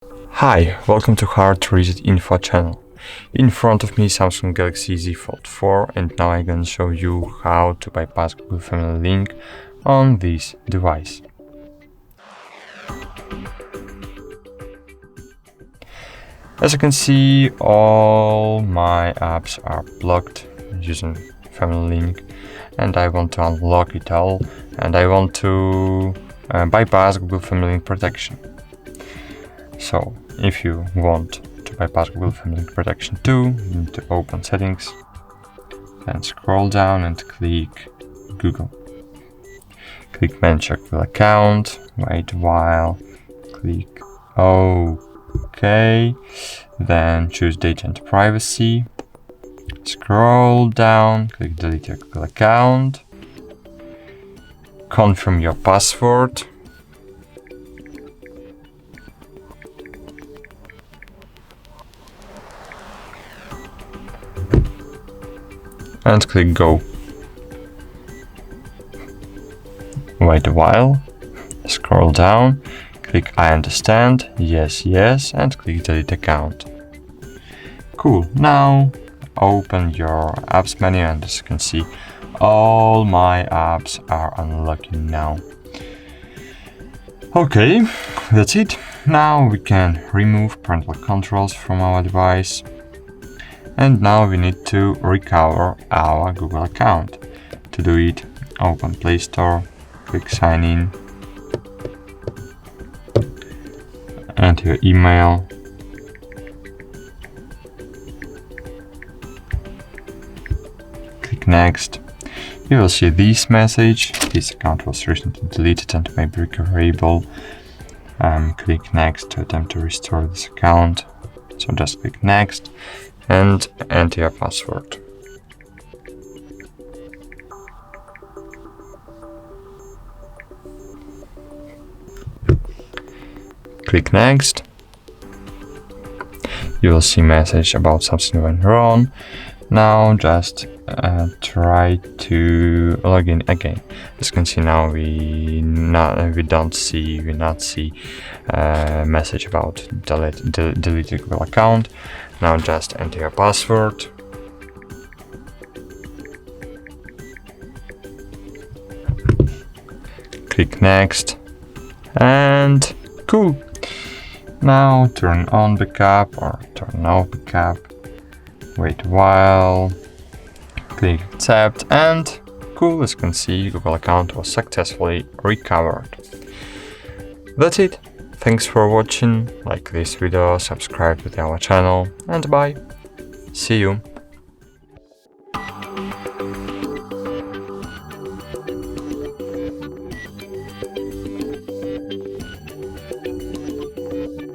Hi, welcome to HardReset.Info channel. In front of me Samsung Galaxy Z Fold 4 and now I'm gonna show you how to bypass Google Family Link on this device. As you can see, all my apps are blocked using Family Link and I want to unlock it all and I want to bypass Google Family Link protection. So, if you want to bypass Google Family Link protection too, you need to open settings, then scroll down and click Google. Click manage your Google account, wait a while, click OK, then choose data and privacy, scroll down, click delete your Google account, confirm your password, and click go. Wait a while, scroll down, click I understand, yes, and click delete account. Cool, now open your apps menu and as you can see, all my apps are unlocking now. Okay, that's it. Now we can remove parental controls from our device. And now we need to recover our Google account. To do it, open Play Store, click sign in, enter your email, click next. You will see this message: this account was recently deleted and may be recoverable. Click next to attempt to restore this account. So just click next and enter your password. Click next. You will see a message about something went wrong. Now just try to log in again. As you can see now we not see a message about deleted Google account. Now just enter your password. Click next and cool. Now turn on backup or turn off backup. Wait a while. Click accept and cool, as you can see, Google account was successfully recovered. That's it. Thanks for watching, like this video, subscribe to our channel and bye. See you.